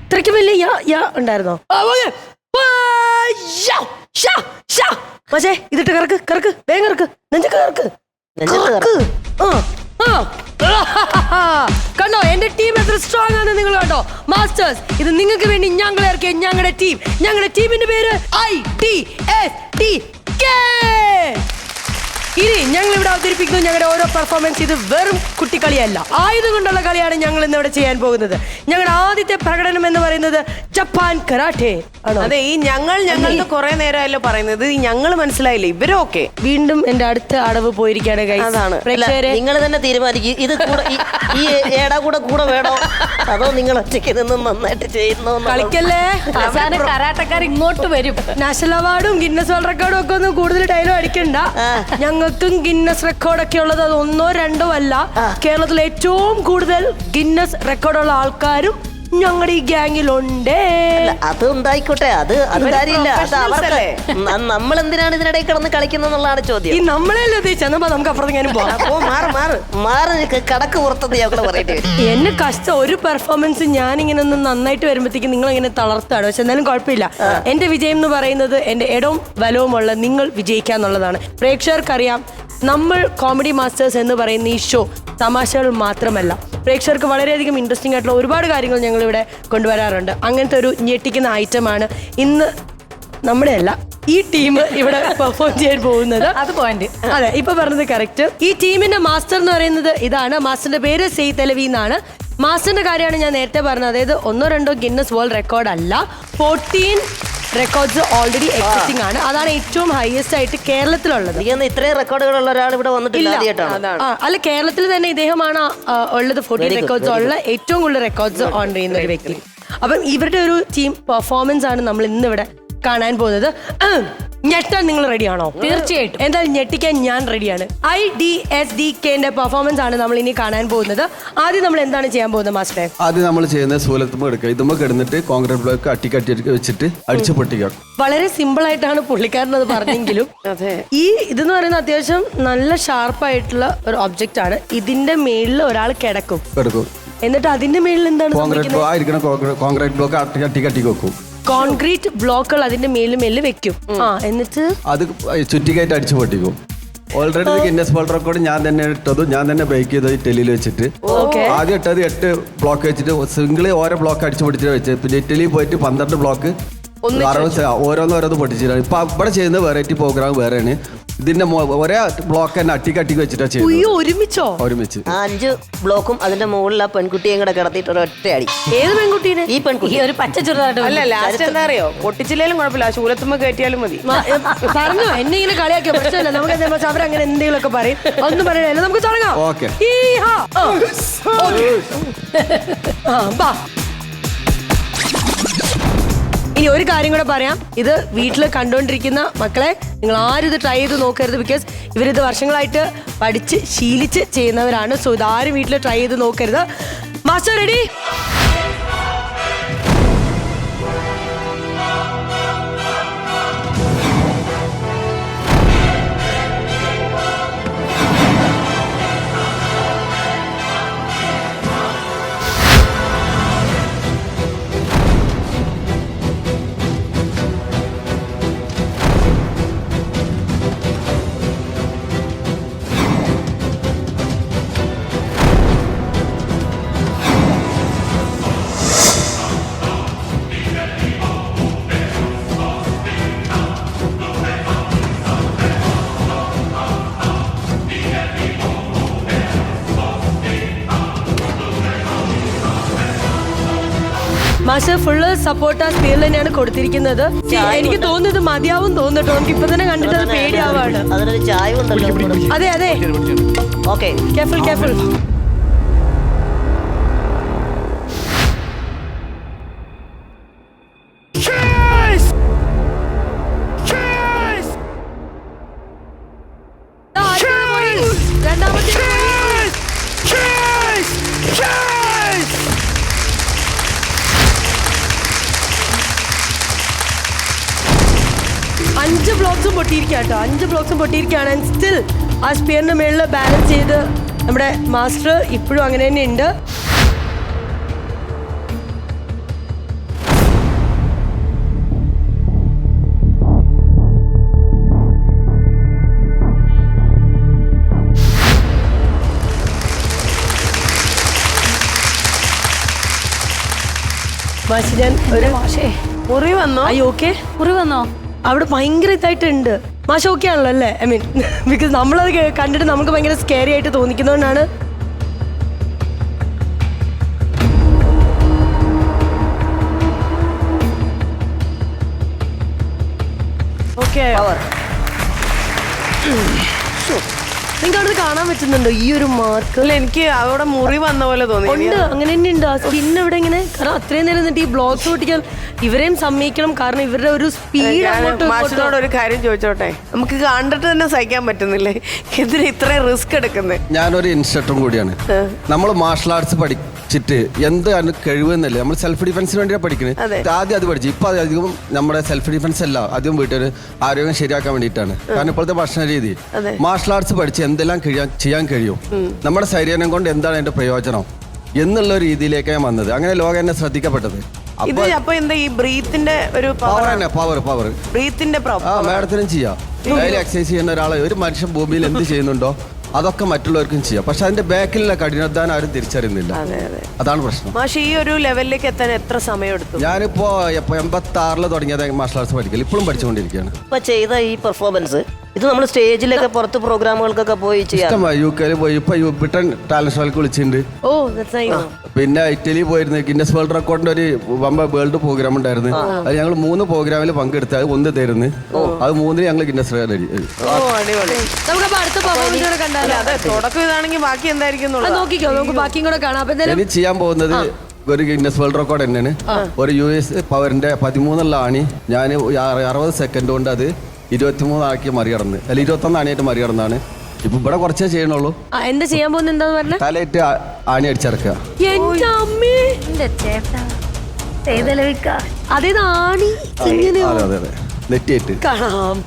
ഇത്രയ്ക്ക് വലിയ ഉണ്ടായിരുന്നോ? പക്ഷേ ഇതിട്ട് കറക്ക് കറക്ക് വേഗം കറക്ക് നെഞ്ചൊക്കെ കറക്ക് കണ്ടോ എന്റെ ടീം എത്ര സ്ട്രോങ് ആണ് നിങ്ങൾ കണ്ടോ മാസ്റ്റേഴ്സ്. ഇത് നിങ്ങൾക്ക് വേണ്ടി ഞങ്ങൾ ഇറക്കിയ ഞങ്ങളുടെ ടീമിന്റെ പേര് ITSTK. ഇനി ഞങ്ങൾ ഇവിടെ അവതരിപ്പിക്കുന്നു ഞങ്ങളുടെ ഓരോ പെർഫോമൻസ്. ഇത് വെറും കുട്ടിക്കളിയല്ല, ആയുധം കൊണ്ടുള്ള കളിയാണ് ഞങ്ങൾ ഇന്ന് ഇവിടെ ചെയ്യാൻ പോകുന്നത്. ഞങ്ങളുടെ ആദ്യത്തെ പ്രകടനം എന്ന് പറയുന്നത് ജപ്പാൻ കരാട്ടെ ആണോ? അതെ, ഈ ഞങ്ങളുടെ കുറെ നേരമല്ലോ പറയുന്നത്, ഈ ഞങ്ങൾ മനസ്സിലായില്ലേ ഇവരൊക്കെ. വീണ്ടും എന്റെ അടുത്ത അടവ് പോയിരിക്കാണ്. അതാണ് നിങ്ങൾ തന്നെ തീരുമാനിക്കും. ഇത് ഈ ഏടാ കൂടെ വേണോ അതോ നിങ്ങൾ ഒറ്റയ്ക്ക് നിന്ന് നന്നായിട്ട് ചെയ്യുന്നോ? കളിക്കല്ലേ, കരാട്ടക്കാർ ഇങ്ങോട്ട് വരും. നാഷണൽ അവാർഡും ഗിന്നസ് വേൾഡ് റെക്കോർഡും ഒക്കെ ഒന്നും കൂടുതൽ ഡയലോഗ് അടിക്കണ്ട. ഞങ്ങൾക്കും ഗിന്നസ് റെക്കോർഡൊക്കെ ഉള്ളത് അത് 1 2 അല്ല. കേരളത്തിൽ ഏറ്റവും കൂടുതൽ ഗിന്നസ് റെക്കോർഡുള്ള ആൾക്കാരും ഞങ്ങളുടെ ഈ ഗ്യാങ്ങിലുണ്ട്. അത് ഉണ്ടായിക്കോട്ടെ, അത് കാര്യമില്ല. നമ്മൾ എന്തിനാണ് ഇതിനിടയിൽ കിടന്ന് കളിക്കുന്നെന്നുള്ളതാണ് ചോദ്യം. ഈ നമ്മളെല്ലാം ഉദ്ദേശിച്ചാൽ നമുക്ക് അപ്പുറത്തേക്കാനും മാറി കടക്ക് പുറത്തത് ഞങ്ങൾ പറയേണ്ടി വരും. എന്നെ കഷ്ടം ഒരു പെർഫോമൻസ് ഞാനിങ്ങനെ ഒന്ന് നന്നായിട്ട് വരുമ്പോഴത്തേക്ക് നിങ്ങൾ ഇങ്ങനെ തളർത്താണ്. പക്ഷെ എന്നാലും കുഴപ്പമില്ല. എന്റെ വിജയം എന്ന് പറയുന്നത് എന്റെ ഇടവും വലവുമുള്ള നിങ്ങൾ വിജയിക്കാന്നുള്ളതാണ്. പ്രേക്ഷകർക്കറിയാം നമ്മൾ കോമഡി മാസ്റ്റേഴ്സ് എന്ന് പറയുന്ന ഈ ഷോ തമാശകൾ മാത്രമല്ല, പ്രേക്ഷകർക്ക് വളരെയധികം ഇൻട്രസ്റ്റിംഗ് ആയിട്ടുള്ള ഒരുപാട് കാര്യങ്ങൾ ഞങ്ങൾ ഇവിടെ കൊണ്ടുവരാറുണ്ട്. അങ്ങനത്തെ ഒരു ഞെട്ടിക്കുന്ന ഐറ്റമാണ് ഇന്ന് നമ്മുടെ അല്ല ഈ ടീം ഇവിടെ പെർഫോം ചെയ്യാൻ പോകുന്നത്. അത് പോയിന്റ്. അതെ, ഇപ്പൊ പറഞ്ഞത് കറക്റ്റ്. ഈ ടീമിന്റെ മാസ്റ്റർ എന്ന് പറയുന്നത് ഇതാണ്. മാസ്റ്ററിന്റെ പേര് സെയ്ത് അലവി എന്നാണ്. മാസ്റ്ററിന്റെ കാര്യമാണ് ഞാൻ നേരത്തെ പറഞ്ഞത്. അതായത് 1 2 ഗിന്നസ് വേൾഡ് റെക്കോർഡ് അല്ല, 14 റെക്കോർഡ്സ് ഓൾറെഡി എക്സിസ്റ്റിംഗ് ആണ്. അതാണ് ഏറ്റവും ഹയസ്റ്റ് ആയിട്ട് കേരളത്തിലുള്ളത്. ഇത്രയും റെക്കോർഡുകളുള്ള ഒരാൾ ഇവിടെ വന്നിട്ടില്ല. അല്ല, കേരളത്തിൽ തന്നെ ഇദ്ദേഹമാണ് ഉള്ളത് 14 റെക്കോർഡ്സ് ഉള്ള ഏറ്റവും കൂടുതൽ റെക്കോർഡ്സ് ഓൺ ചെയ്യുന്ന ഒരു വ്യക്തി. അപ്പം ഇവരുടെ ഒരു ടീം പെർഫോമൻസ് ആണ് നമ്മൾ ഇന്ന് ഇവിടെ കാണാൻ പോകുന്നത്. ഞെട്ടാൻ നിങ്ങൾ റെഡിയാണോ? തീർച്ചയായിട്ടും. എന്തായാലും ഞെട്ടിക്കാൻ ഞാൻ റെഡിയാണ്. ITSTKന്റെ പെർഫോമൻസ് ആണ് നമ്മൾ ഇനി കാണാൻ പോകുന്നത്. ആദ്യം നമ്മൾ എന്താണ് ചെയ്യാൻ പോകുന്നത് മാസ്റ്ററെ? ആദ്യം നമ്മൾ ചെയ്യുന്നത് സൂലത്തുമ്പോ എടുക്കുക. ഇതുമ്പോ കിടന്നിട്ട് കോൺക്രീറ്റ് ബ്ലോക്ക് അട്ടിക്കട്ടി വെച്ചിട്ട് അടിച്ചു പൊട്ടിക്കുക. വളരെ സിമ്പിൾ ആയിട്ടാണ് പുള്ളിക്കാരൻ അത് പറഞ്ഞെങ്കിലും ഈ ഇതെന്ന് പറയുന്നത് അത്യാവശ്യം നല്ല ഷാർപ്പായിട്ടുള്ള ഒരു ഒബ്ജക്റ്റ് ആണ്. ഇതിന്റെ മേളിൽ ഒരാൾ കിടക്കും. എന്നിട്ട് അതിന്റെ മേളിൽ എന്താണ് കോൺക്രീറ്റ് ബ്ലോക്ക് അട്ടിക്കട്ടി വെക്കും. കോൺക്രീറ്റ് ബ്ലോക്കുകൾ അതിന്റെ മേലിൽ വെക്കും. എന്നിട്ട് അത് ചുറ്റിക്കായിട്ട് അടിച്ചു പൊട്ടിക്കും. ഓൾറെഡി ഗിന്നസ് വേൾഡ് റെക്കോർഡ് ഞാൻ തന്നെ ഇട്ടതും ഞാൻ തന്നെ ബേക്ക് ചെയ്തത് ഇറ്റലിയിൽ വെച്ചിട്ട്. ആദ്യം ഇട്ടത് 8 ബ്ലോക്ക് വെച്ചിട്ട് സിംഗിള് ഓരോ ബ്ലോക്ക് അടിച്ചു പൊട്ടിച്ചിട്ട് വെച്ചത്. പിന്നെ ഇറ്റലിയിൽ പോയിട്ട് 12 ബ്ലോക്ക് ഓരോന്ന് പൊട്ടിച്ചിട്ടാണ്. ഇപ്പൊ ഇവിടെ ചെയ്യുന്ന വെറൈറ്റി പ്രോഗ്രാം വേറെയാണ്. ഇതിന്റെ ഒരേ ബ്ലോക്ക് തന്നെ അട്ടിക്കട്ടിക്ക് വെച്ചിട്ടാ ചെയ്യുന്നത്. ഒരുമിച്ച് 5 ബ്ലോക്കും അതിന്റെ മുകളിൽ ആ പെൺകുട്ടിയും കൂടെ കിടത്തിയിട്ട് ഒരൊറ്റ അടി. ഏത് പെൺകുട്ടീനെ? ഈ പെൺകുട്ടി ഒരു പച്ച ചെറുതായിട്ട്. അല്ല, ലാസ്റ്റ് എന്താ അറിയോ, പൊട്ടിച്ചില്ലേലും കുഴപ്പമില്ല, ശൂലത്തുമ്പോ കയറ്റിയാലും മതി. പറഞ്ഞു എന്നെ ഇങ്ങനെ കളിയാക്കിയ പ്രശ്നമല്ല. നമുക്ക് അവരങ്ങനെ എന്തെങ്കിലുമൊക്കെ പറയും. ഒന്നും പറയണല്ലോ, നമുക്ക് തുടങ്ങാം. ഇനി ഒരു കാര്യം കൂടെ പറയാം. ഇത് വീട്ടിൽ കണ്ടുകൊണ്ടിരിക്കുന്ന മക്കളെ, നിങ്ങൾ ആരും ഇത് ട്രൈ ചെയ്ത് നോക്കരുത്. ബിക്കോസ് ഇവരിത് വർഷങ്ങളായിട്ട് പഠിച്ച് ശീലിച്ച് ചെയ്യുന്നവരാണ്. സോ ഇതാരും വീട്ടിൽ ട്രൈ ചെയ്ത് നോക്കരുത്. Master ready? Master full support ആ സ്പീഡിൽ തന്നെയാണ് കൊടുത്തിരിക്കുന്നത്. എനിക്ക് തോന്നുന്നത് മതിയാവും തോന്നുന്നു. നമുക്ക് ഇപ്പൊ തന്നെ കണ്ടിട്ട് അത് പേടിയാവാണ്. അതിനൊരു ചായ ഉണ്ടല്ലോ. അതെ അതെ, ഓക്കെ, കെയർഫുൾ. രണ്ടാമത്തെ 5 ബ്ലോക്സും പൊട്ടിയിരിക്കുകയാണ്. 5 ബ്ലോക്സും പൊട്ടിയിരിക്കുകയാണ്. ആൻഡ് സ്റ്റിൽ ആ സ്പിയറിന്റെ മേളിൽ ബാലൻസ് ചെയ്ത് നമ്മുടെ മാസ്റ്റർ ഇപ്പോഴും അങ്ങനെ തന്നെ ഉണ്ട്. മാഷി ഞാൻ ഒരു മാഷേ മുറി വന്നോ? ഐ ഓക്കെ കുറി വന്നോ? അവിടെ ഭയങ്കര ഇതായിട്ടുണ്ട്. മാഷ് ഓക്കെ ആണല്ലോ അല്ലേ? ഐ മീൻ ബിക്കോസ് നമ്മളത് കണ്ടിട്ട് നമുക്ക് ഭയങ്കര സ്കേറി ആയിട്ട് തോന്നിക്കുന്നതുകൊണ്ടാണ്. ഓക്കെ. നിങ്ങൾക്ക് അവിടെ കാണാൻ പറ്റുന്നുണ്ടോ ഈ ഒരു മാർക്ക്? അല്ല, എനിക്ക് അവിടെ മുറി വന്ന പോലെ തോന്നി. ഉണ്ട്, അങ്ങനെ തന്നെ ഉണ്ട്. ആ സ്കിൻ ഇവിടെ ഇങ്ങനെ, കാരണം അത്രയും നേരം എന്നിട്ട് ഈ ബ്ലോക്സ് പൊട്ടിക്കാൻ ഇവരെയും സമ്മതിക്കണം. കാരണം ഇവരുടെ ഒരു സ്പീഡ് മാഷിനോട് ഒരു കാര്യം ചോദിച്ചോട്ടെ? നമുക്ക് കണ്ടിട്ട് തന്നെ സഹിക്കാൻ പറ്റുന്നില്ലേ ഇതിന് ഇത്രയും റിസ്ക് എടുക്കുന്നത്? ഞാനൊരു ഇൻസ്ട്രക്ടറും കൂടിയാണ്. നമ്മൾ മാർഷൽ ആർട്സ് പഠിച്ചിട്ട് എന്താണ് കഴിവെന്നല്ലേ, നമ്മൾ സെൽഫ് ഡിഫൻസിന് വേണ്ടിയാണ് അതെ. പഠിക്കുന്നത്. ആദ്യം അത് പഠിച്ചു. ഇപ്പൊ അധികം നമ്മുടെ സെൽഫ് ഡിഫൻസ് അല്ല, ആദ്യം വീട്ടിൽ ആരോഗ്യം ശരിയാക്കാൻ വേണ്ടിയിട്ടാണ്. കാരണം ഇപ്പോഴത്തെ ഭക്ഷണ രീതി, മാർഷൽ ആർട്സ് പഠിച്ച് എന്തെല്ലാം ചെയ്യാൻ കഴിയും, നമ്മുടെ ശരീരം കൊണ്ട് എന്താണ് അതിന്റെ പ്രയോജനം എന്നുള്ള രീതിയിലേക്ക് ഞാൻ വന്നത്. അങ്ങനെ ലോകം എന്നെ ശ്രദ്ധിക്കപ്പെട്ടത്. ഇത് അപ്പൊ എന്താ ഈ ബ്രീത്തിന്റെ ഒരു പവർ തന്നെ, പവർ ബ്രീത്തിന്റെ മാഡത്തിനും ചെയ്യാം. ഡെയിലി എക്സസൈസ് ചെയ്യുന്ന ഒരാളെ, ഒരു മനുഷ്യൻ ഭൂമിയിൽ എന്ത് ചെയ്യുന്നുണ്ടോ അതൊക്കെ മറ്റുള്ളവർക്കും ചെയ്യാം. പക്ഷെ അതിന്റെ ബാക്കിലുള്ള കഠിനാധ്വാനം ആരും തിരിച്ചറിയുന്നില്ല. അതാണ് പ്രശ്നം. മാഷ് ഈ ഒരു ലെവലിലേക്ക് എത്താൻ എത്ര സമയം എടുത്തു? ഞാനിപ്പോ 86 തുടങ്ങിയത് മാർഷൽ ആർട്സ് പഠിക്കൽ, ഇപ്പോഴും പഠിച്ചുകൊണ്ടിരിക്കുകയാണ്. ഇപ്പൊ ചെയ്ത ഈ പെർഫോമൻസ് ഇത് നമ്മൾ സ്റ്റേജിലൊക്കെ പുറത്ത് പ്രോഗ്രാമുകൾക്കൊക്കെ പോയി ചെയ്യാം. ഇഷ്ടമായി. UK പോയി, ഇപ്പൊ ബ്രിട്ടൻ ടാലന്റ് ഷോയ്ക്ക് വിളിച്ചിട്ടുണ്ട്. Oh that's nice. പിന്നെ ഇറ്റലി പോയിരുന്നു. ഗിന്നസ് വേൾഡ് റെക്കോർഡിന്റെ ഒരു വേൾഡ് പ്രോഗ്രാം ഉണ്ടായിരുന്നു. അത് ഞങ്ങൾ 3 പ്രോഗ്രാമിൽ പങ്കെടുത്ത് അത് 1 തരുന്നു. അത് 3 ഞങ്ങൾ ഗിന്നസ് ഓ അടിപൊളി. നമുക്ക് അടുത്ത പെർഫോമൻസ് കൂടെ കണ്ടാലോ? അതെ, തുടക്കം ഇതാണെങ്കിൽ ബാക്കി എന്തായിരിക്കും അത് നോക്കിക്കോ, നമുക്ക് ബാക്കിയും കൂടെ കാണാം. അപ്പൊ എന്തായാലും ഇനി ചെയ്യാൻ പോകുന്നത് ഒരു ഗിന്നസ് വേൾഡ് റെക്കോർഡ് തന്നെയാണ്. ഒരു US പവറിന്റെ 13 ആണി ഞാൻ 60 സെക്കൻഡ് കൊണ്ട് അത് 23 ആക്കി മറികടന്ന്, അല്ല 21 ആണിയായിട്ട് മറികടന്നാണ്. ഇപ്പൊ ഇവിടെ കുറച്ചേ ചെയ്യണുള്ളൂ. എന്താ ചെയ്യാൻ പോകുന്നത്? എന്താന്ന് പറഞ്ഞ തലയിട്ട് ആണി അടിച്ചിറക്കുക. എന്റെ അമ്മേ, എന്റെ ചേട്ടാ ചെയ്തലവിക്ക. അതേത് ആണി ഇങ്ങനെ അതെ നെറ്റിയിട്ട് കാണാം.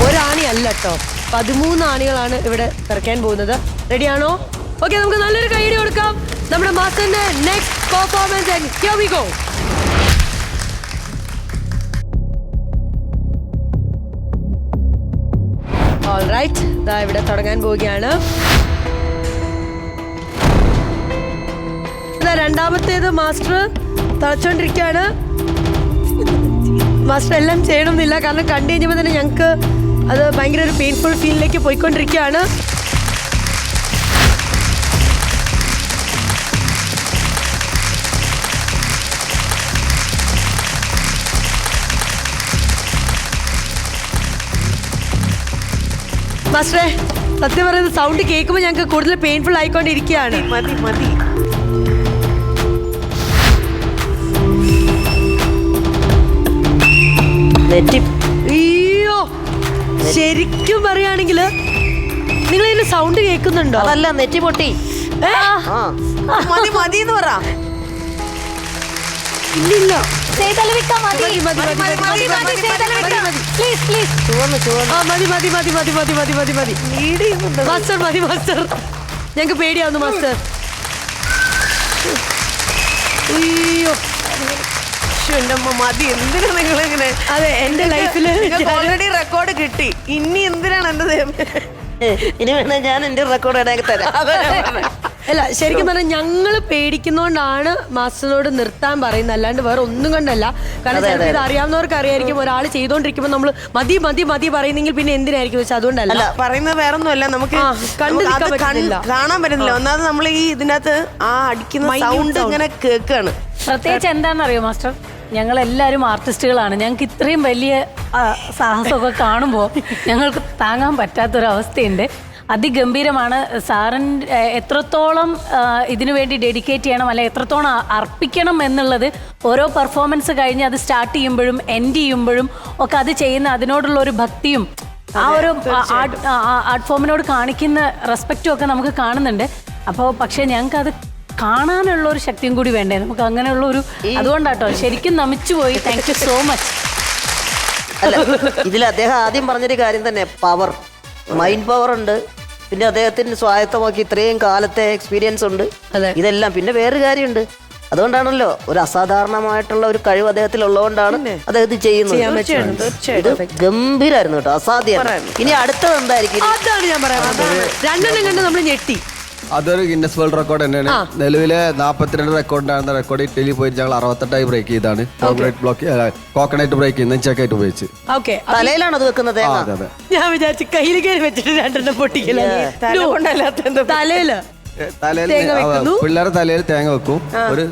ഒരാണി അല്ല കേട്ടോ, 13 ആണികളാണ് ഇവിടെ ഇറക്കാൻ പോകുന്നത്. റെഡിയാണോ? ഓക്കെ, നമുക്ക് നല്ലൊരു കൈയ്യടി കൊടുക്കാം നമ്മുടെ മാസ്റ്ററിന്റെ next performance. And here we go. Alright, ദാ ഇവിടെ തുടങ്ങാൻ പോവുകയാണ്. ഇതാ രണ്ടാമത്തേത് മാസ്റ്റർ തളച്ചോണ്ടിരിക്കുകയാണ്. മാസ്റ്റർ എല്ലാം ചെയ്യണമെന്നില്ല, കാരണം കണ്ടു കഴിഞ്ഞപ്പോൾ തന്നെ ഞങ്ങൾക്ക് അത് ഭയങ്കര ഒരു പെയിൻഫുൾ ഫീലിലേക്ക് പോയിക്കൊണ്ടിരിക്കുകയാണ്. മാസ്റ്ററെ, സത്യം പറയുന്നത് സൗണ്ട് കേൾക്കുമ്പോൾ ഞങ്ങൾക്ക് കൂടുതൽ പെയിൻഫുൾ ആയിക്കൊണ്ടിരിക്കുകയാണ്. മതി. അയ്യോ, ശരിക്കും പറയുകയാണെങ്കിൽ നിങ്ങൾ ഇതിന്റെ സൗണ്ട് കേൾക്കുന്നുണ്ടോ? അതല്ല, നെറ്റി പൊട്ടി. മതി എന്ന് പറ. ഇല്ലില്ല. ചെയ്തലവിക്ക മതി. Please please. മതി. മാസ്റ്റർ ഞങ്ങൾക്ക് പേടിയാവുന്നു മാസ്റ്റർ. അയ്യോ എന്റെ അമ്മ മതി. എന്തിനാ നിങ്ങളിങ്ങനെ? അതെ, എന്റെ ലൈഫില് ഓൾറെഡി റെക്കോർഡ് കിട്ടി, ഇനി എന്തിനാണ് എന്റെ ദൈവം? ഇനി വേണേ ഞാൻ എന്റെ റെക്കോർഡ് ഇടയ്ക്ക് തരാം. അല്ല, ശരിക്കും പറഞ്ഞാൽ ഞങ്ങള് പേടിക്കുന്നോണ്ടാണ് മാസ്റ്ററിനോട് നിർത്താൻ പറയുന്നത്, അല്ലാണ്ട് വേറെ ഒന്നും കൊണ്ടല്ല. കാരണം ചിലപ്പോൾ ഇത് അറിയാവുന്നവർക്ക് അറിയായിരിക്കും, ഒരാൾ ചെയ്തോണ്ടിരിക്കുമ്പോൾ നമ്മൾ മതി പറയുന്നെങ്കിൽ പിന്നെ എന്തിനായിരിക്കും വെച്ചാൽ അതുകൊണ്ടല്ല. അല്ല, പറയുന്നത് വേറൊന്നുമല്ല, നമുക്ക് കാണാൻ പറ്റുന്നില്ല. ഒന്നാമത് നമ്മൾ ഈ ഇതിനകത്ത് ആ അടിക്കുന്ന സൗണ്ട് ഇങ്ങനെ കേൾക്കാണ്. പ്രത്യേകിച്ച് എന്താണെന്നറിയോ മാസ്റ്റർ, ഞങ്ങളെല്ലാവരും ആർട്ടിസ്റ്റുകളാണ്. ഞങ്ങൾക്ക് ഇത്രയും വലിയ സാഹസമൊക്കെ കാണുമ്പോൾ ഞങ്ങൾക്ക് താങ്ങാൻ പറ്റാത്തൊരവസ്ഥയുണ്ട്. അതിഗംഭീരമാണ്. സാറിൻ എത്രത്തോളം ഇതിനു വേണ്ടി ഡെഡിക്കേറ്റ് ചെയ്യണം, അല്ലെ എത്രത്തോളം അർപ്പിക്കണം എന്നുള്ളത് ഓരോ പെർഫോമൻസ് കഴിഞ്ഞ് അത് സ്റ്റാർട്ട് ചെയ്യുമ്പോഴും എൻഡ് ചെയ്യുമ്പോഴും ഒക്കെ അത് ചെയ്യുന്ന അതിനോടുള്ള ഒരു ഭക്തിയും ആ ഒരു ആർട്ട് ഫോമിനോട് കാണിക്കുന്ന റെസ്പെക്റ്റും ഒക്കെ നമുക്ക് കാണുന്നുണ്ട്. അപ്പോൾ പക്ഷേ ഞങ്ങൾക്കത് കാണാനുള്ള ഒരു ശക്തിയും കൂടി വേണ്ടേ നമുക്ക്, അങ്ങനെയുള്ള ഒരു അതുകൊണ്ടാട്ടോ ശരിക്കും നമിച്ചുപോയി. Thank you so much. അല്ല, ഇതിൽ അദ്ദേഹം ആദ്യം പറഞ്ഞൊരു കാര്യം തന്നെ, പവർ, മൈൻഡ് പവർ ഉണ്ട്. പിന്നെ അദ്ദേഹത്തിന് സ്വായത്തമാക്കി ഇത്രയും കാലത്തെ എക്സ്പീരിയൻസ് ഉണ്ട്. ഇതെല്ലാം പിന്നെ വേറൊരു കാര്യമുണ്ട്. അതുകൊണ്ടാണല്ലോ ഒരു അസാധാരണമായിട്ടുള്ള ഒരു കഴിവ് അദ്ദേഹത്തിൽ ഉള്ളതുകൊണ്ടാണ് അദ്ദേഹം ചെയ്യുന്നത്. ഇത് ഗംഭീരായിരുന്നു കേട്ടോ, അസാധ്യം. ഇനി അടുത്തത് എന്തായിരിക്കും? അതാണ് ഞാൻ പറയാം. രണ്ടെണ്ണം കണ്ട് നമ്മൾ ഞെട്ടി. അതൊരു ഗിന്നസ് വേൾഡ് റെക്കോർഡ് തന്നെയാണ്. നിലവിലെ 42 റെക്കോർഡിനാണ് റെക്കോർഡ്. ഇറ്റലി പോയിട്ട് ഞങ്ങൾ 68ആയി ബ്രേക്ക് ചെയ്താണ്. കോക്കനട്ട് ബ്രേക്ക് ചെയ്യുന്ന ചെക്കായിട്ട് ഉപയോഗിച്ച്. ഓക്കെ, തലയിലാണ് അത് വെക്കുന്നത് ആ, തേങ്ങ. അതെ അതെ. ഞാൻ വിചാരിച്ചു കയ്യിൽ കയറി വെച്ചിട്ട് 2 പൊട്ടിക്കല. തലയില് തലയിൽ തേങ്ങ വെക്കുന്നു. പിള്ളേരെ തലയിൽ തേങ്ങ വെക്കും. ഒരു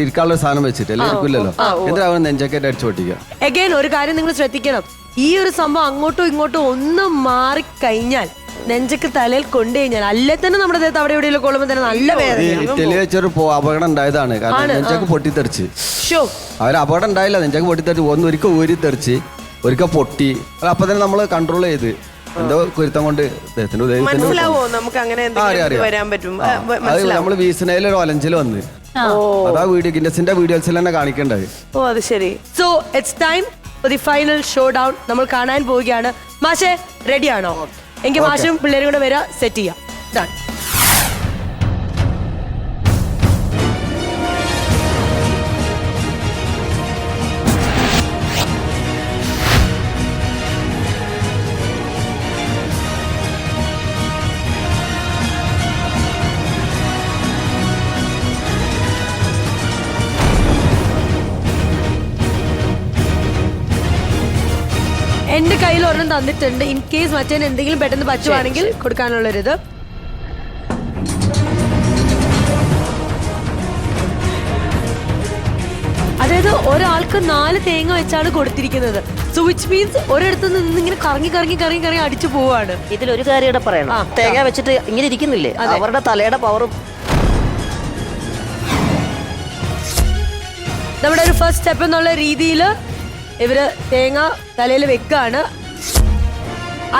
ഇരിക്കാനുള്ള സാധനം വെച്ചിട്ട് അല്ലെ ഇരിക്കില്ലല്ലോ. എന്നിട്ട് അവൻ നെഞ്ചക്കായിട്ട് അടിച്ചു പൊട്ടിക്കുക. അഗൈൻ ഒരു കാര്യം നിങ്ങൾ ശ്രദ്ധിക്കണം, ഈ ഒരു സംഭവം അങ്ങോട്ടും ഇങ്ങോട്ടും ഒന്ന് മാറിക്കഴിഞ്ഞാൽ നെഞ്ചക്ക് തലയിൽ കൊണ്ടു കഴിഞ്ഞാൽ അല്ലേ തന്നെ നമ്മുടെ ദേഹത്ത് അവിടെ എവിടെയെങ്കിലും കൊള്ളുമ്പോൾ തന്നെ നല്ല വേദന. ഇറ്റലി വെച്ചൊരു അപകടം ഉണ്ടായതാണ്. കാരണം നെഞ്ചക്ക് പൊട്ടിത്തെറിച്ച്. ഷോ അവർ അപകടം ഉണ്ടായില്ല, നെഞ്ചക്ക് പൊട്ടിത്തെറിച്ച്. ഒരിക്കൽ ഊരി തെറിച്ച്, ഒരിക്കൽ പൊട്ടി. അപ്പൊ തന്നെ നമ്മൾ കൺട്രോൾ ചെയ്ത് എന്തോ കുരുത്തം കൊണ്ട് മനസ്സിലാവോ നമുക്ക് അങ്ങനെ എന്തെങ്കിലും വരാൻ പറ്റും? അത് നമ്മൾ വീസനയിൽ ഒരു ഒലഞ്ചിൽ വന്ന് അതാ വീഡിയോ ഗിന്നസിന്റെ വീഡിയോസിൽ തന്നെ കാണിക്കണ്ടായി. ഓ അത് ശരി. So it's time for the final show down. നമ്മൾ കാണാൻ പോവുകയാണ്. മാഷെ റെഡിയാണോ? എങ്കിൽ മാഷും പിള്ളേരും കൂടെ വരാ, സെറ്റ് ചെയ്യാം. Done. എന്റെ കയ്യിൽ ഒരെണ്ണം തന്നിട്ടുണ്ട്. ഇൻ കേസ് മറ്റേന് എന്തെങ്കിലും പെട്ടെന്ന് പറ്റുവാണെങ്കിൽ കൊടുക്കാനുള്ളൊരിത്. അതായത് ഒരാൾക്ക് 4 തേങ്ങ വെച്ചാണ് കൊടുത്തിരിക്കുന്നത്. സോ വിച്ച് മീൻസ് ഒരിടത്ത് നിന്ന് ഇങ്ങനെ കറങ്ങി കറങ്ങി കറങ്ങി കറങ്ങി അടിച്ചു പോവാണ്. ഇതിലൊരു കാര്യം ഇവിടെ പറയണം. തേങ്ങ വെച്ചിട്ട് ഇങ്ങനെ ഇരിക്കുന്നില്ലേ, അവരുടെ തലയുടെ പവറും. നമ്മുടെ ഒരു ഫസ്റ്റ് സ്റ്റെപ്പ് എന്നുള്ള രീതിയിൽ ഇവര് തേങ്ങ തലയിൽ വെക്കാണ്.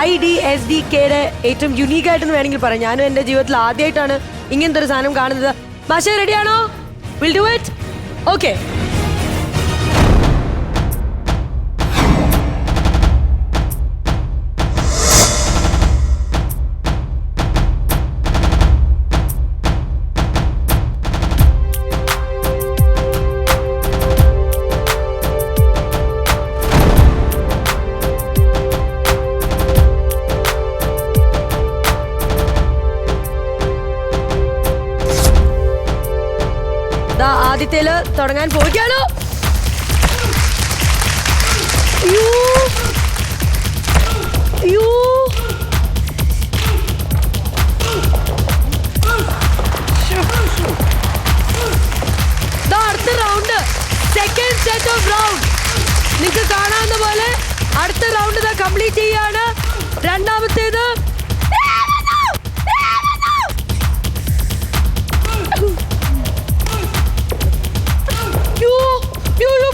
IDSDKയുടെ ഏറ്റവും യുണീക്ക് ആയിട്ടെന്ന് വേണമെങ്കിൽ പറയാം. ഞാനും എന്റെ ജീവിതത്തിൽ ആദ്യമായിട്ടാണ് ഇങ്ങനത്തെ ഒരു സാധനം കാണുന്നത്. മാഷേ റെഡിയാണോ? Will do it. ഓക്കെ, ആദ്യത്തേല് തുടങ്ങാൻ പോവുകയാണോ? അടുത്ത round, second set of round. നിങ്ങൾക്ക് കാണാവുന്ന പോലെ അടുത്ത റൗണ്ട് കംപ്ലീറ്റ് ചെയ്യാണ്. രണ്ടാമത്തേത്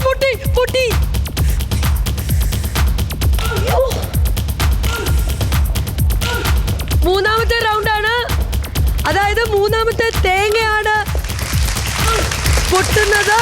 പൊട്ടി പൊട്ടി. മൂന്നാമത്തെ റൗണ്ടാണ്. അതായത് മൂന്നാമത്തെ തേങ്ങയാണ് പൊട്ടുന്നത്.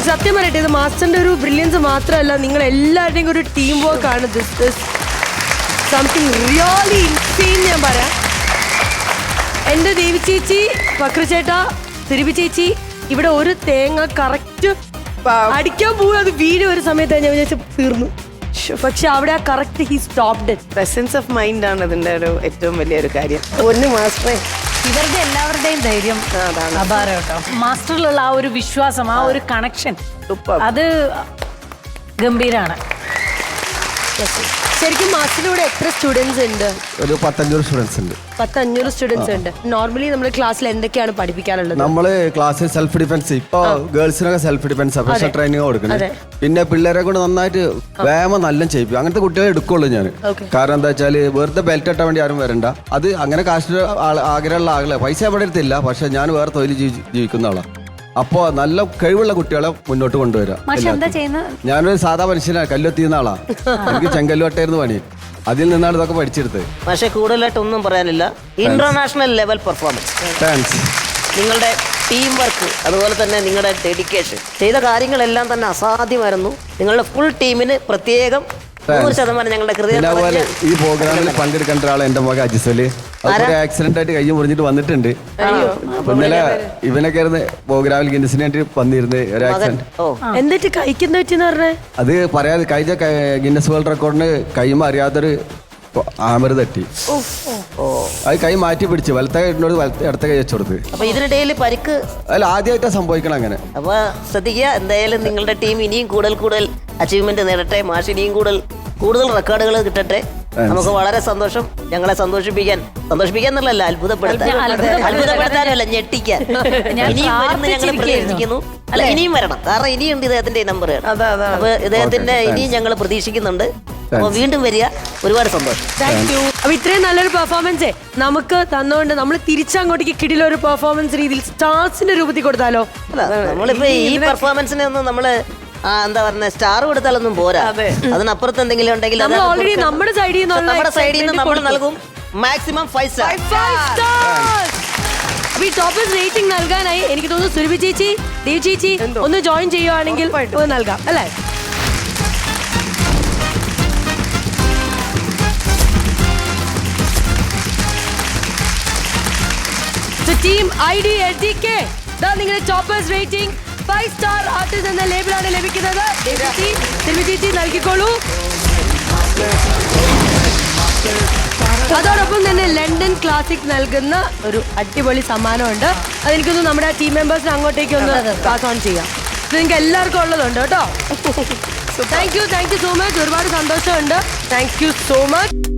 സത്യം പറയട്ടെ, ഇത് മാസ്റ്ററിന്റെ ഒരു ബ്രില്യൻസ് മാത്രമല്ല, നിങ്ങൾ എല്ലാവരുടെയും ഒരു ടീം വർക്ക് ആണ്. This is something really insane. ഞാൻ പറയാം, എന്റെ ദേവി ചേച്ചി, പക്രുചേട്ട, തിരുവി ചേച്ചി, ഇവിടെ ഒരു തേങ്ങ കറക്റ്റ് അടിക്കാൻ പോവുക. അത് വീട് ഒരു സമയത്ത് ഞാൻ വിചാരിച്ചു തീർന്നു. പക്ഷെ അവിടെ ആ correct he stopped it. Presence of mind ആണ് ഇതിന്റെ ഒരു ഏറ്റവും വലിയൊരു കാര്യം. ഒന്ന് മാസ്റ്ററെ, ഇവരുടെ എല്ലാവരുടെയും ധൈര്യം അപാരം കേട്ടോ. മാസ്റ്ററിലുള്ള ആ ഒരു വിശ്വാസം, ആ ഒരു കണക്ഷൻ, അത് ഗംഭീരാണ്. ശരിക്കും മാസ്റ്ററിലൂടെ എത്ര സ്റ്റുഡൻസ് ഉണ്ട്? ഒരു 100-500 സ്റ്റുഡൻസ് ഉണ്ട്. 500 സ്റ്റുഡൻസ് ഉണ്ട്. നോർമലി നമ്മുടെ ക്ലാസ്സിൽ എന്തൊക്കെയാണ് പഠിപ്പിക്കാനുള്ളത്? നമ്മള് ക്ലാസ്സിൽ സെൽഫ് ഡിഫൻസ്, ഇപ്പൊ ഗേൾസിനൊക്കെ സെൽഫ് ഡിഫൻസ് സ്പെഷ്യൽ ട്രെയിനിങ് കൊടുക്കുന്നത്. പിന്നെ പിള്ളേരെ കൊണ്ട് നന്നായിട്ട് വ്യായാമം നല്ല ചെയ്യിപ്പിക്കും. അങ്ങനത്തെ കുട്ടികളെ എടുക്കുള്ളൂ ഞാൻ. കാരണം എന്താ വെച്ചാല് വെറുതെ ബെൽറ്റ് ഇട്ടാൻ വേണ്ടി ആരും വരണ്ട. അത് അങ്ങനെ കാശ് ആഗ്രഹമുള്ള ആളെ പൈസ എവിടെ എടുത്തില്ല. പക്ഷെ ഞാൻ വേറെ തൊഴിൽ ജീവിക്കുന്ന ആളാണ്. അപ്പോ നല്ല കഴിവുള്ള കുട്ടികളെ മുന്നോട്ട് കൊണ്ടുവരാം. ഞാനൊരു സാധാ മനുഷ്യനാണ്, കല്ലെത്തിയുന്ന ആളാ. എനിക്ക് ചെങ്കല്ലോട്ടായിരുന്നു പണി. അതിൽ നിന്നാണ് ഇതൊക്കെ പഠിച്ചെടുത്തത്. പക്ഷെ കൂടുതലായിട്ട് ഒന്നും പറയാനില്ല. International level performance. താങ്ക്സ്. നിങ്ങളുടെ ടീം വർക്ക് അതുപോലെ തന്നെ നിങ്ങളുടെ ഡെഡിക്കേഷൻ ചെയ്ത കാര്യങ്ങളെല്ലാം തന്നെ അസാധ്യമായിരുന്നു. നിങ്ങളുടെ ഫുൾ ടീമിന് പ്രത്യേകം 100% ഞങ്ങളുടെ പിന്നെ അതുപോലെ കൃതജ്ഞത. ഈ പ്രോഗ്രാമിൽ പങ്കെടുക്കേണ്ട ഒരാൾ എന്റെ മകൻ അജിസല് ആക്സിഡന്റ് ആയിട്ട് കൈ മുറിഞ്ഞിട്ട് വന്നിട്ടുണ്ട്. അപ്പൊ ഇന്നലെ ഇവനൊക്കെ ആയിരുന്നു പ്രോഗ്രാമിൽ ഗിന്നസിന് വേണ്ടി വന്നിരുന്നത് ഒരു ആക്സിഡന്റ്. എന്നിട്ട് കഴിക്കുന്ന പറ്റിന്ന് പറഞ്ഞേ അത് പറയാതെ കഴിഞ്ഞ ഗിന്നസ് വേൾഡ് റെക്കോർഡിന് കൈമ അറിയാത്തൊരു ആമർ തട്ടി. അത് കൈ മാറ്റി പിടിച്ച് വലത്തെ കൈനോട് ഇടത്തെ കൈ വെച്ചു കൊടുത്ത്. അപ്പൊ ഇതിനിടയിൽ പരിക്ക് അതിൽ ആദ്യമായിട്ടാ സംഭവിക്കണം അങ്ങനെ. അപ്പൊ ശ്രദ്ധിക്കുക, എന്തായാലും നിങ്ങളുടെ ടീം ഇനിയും കൂടുതൽ അച്ചീവ്മെന്റ് നേടട്ടെ. മാഷ് ഇനിയും കൂടുതൽ റെക്കോർഡുകൾ കിട്ടട്ടെ. നമുക്ക് വളരെ സന്തോഷം. ഞങ്ങളെ സന്തോഷിപ്പിക്കാൻ എന്നല്ല, അത്ഭുതപ്പെടുത്താനല്ല, ഞെട്ടിക്കാൻ. ഇനിയും വരുന്ന ഞങ്ങൾ പ്രതീക്ഷിക്കുന്നു. അല്ല, ഇനിയും വരണം, കാരണം ഇനിയുണ്ട് ഇദ്ദേഹത്തിന്റെ നമ്പർ. അപ്പൊ ഇദ്ദേഹത്തിന്റെ ഇനിയും ഞങ്ങൾ പ്രതീക്ഷിക്കുന്നുണ്ട്. അപ്പൊ വീണ്ടും വരിക. ഒരുപാട് സന്തോഷം. Thank you. അപ്പൊ ഇത്രയും നല്ലൊരു പെർഫോമൻസേ നമുക്ക് തന്നുകൊണ്ട് നമ്മൾ തിരിച്ചങ്ങോട്ടേക്ക് കിടിലൊരു പെർഫോമൻസ് രീതിയിൽ സ്റ്റാർസിന്റെ രൂപത്തിൽ കൊടുത്താലോ? അല്ല, നമ്മളിപ്പോ ഈ പെർഫോമൻസിനെ ഒന്നും നമ്മള് എന്താ പറഞ്ഞ സ്റ്റാർ കൊടുത്താലൊന്നും പോരാ. അതിനപ്പുറത്ത് എന്തെങ്കിലും ഉണ്ടെങ്കിൽ നമ്മൾ ഓൾറെഡി നമ്മുടെ സൈഡിൽ നിന്ന് നമ്മൾ നൽകും മാക്സിമം 5 സ്റ്റാർ. അപ്പൊ ഈ ടോപ്പേഴ്സ് റേറ്റിംഗ് നൽകാനായി എനിക്ക് തോന്നുന്നു സുരഭി ചേച്ചി, ദേവ് ചേച്ചി ഒന്ന് ജോയിൻ ചെയ്യുവാണെങ്കിൽ നൽകാം അല്ലേ? ടീം IDLTK നിങ്ങളുടെ ടോപ്പേഴ്സ് റേറ്റിംഗ് 5 സ്റ്റാർ ആർട്ടിസ്റ്റ് എന്ന ലേബിളാണ് ലഭിക്കുന്നത്. ചേച്ചി നൽകിക്കോളൂ. അതോടൊപ്പം തന്നെ ലണ്ടൻ ക്ലാസിക് നൽകുന്ന ഒരു അടിപൊളി സമ്മാനമുണ്ട്. അതെനിക്കൊന്ന് നമ്മുടെ ടീം മെമ്പേഴ്സിന് അങ്ങോട്ടേക്ക് ഒന്ന് പാസ് ഓൺ ചെയ്യാം. ഇത് നിങ്ങൾക്ക് എല്ലാവർക്കും ഉള്ളതുണ്ട് കേട്ടോ. Thank you so much. ഒരുപാട് സന്തോഷമുണ്ട്. Thank you so much.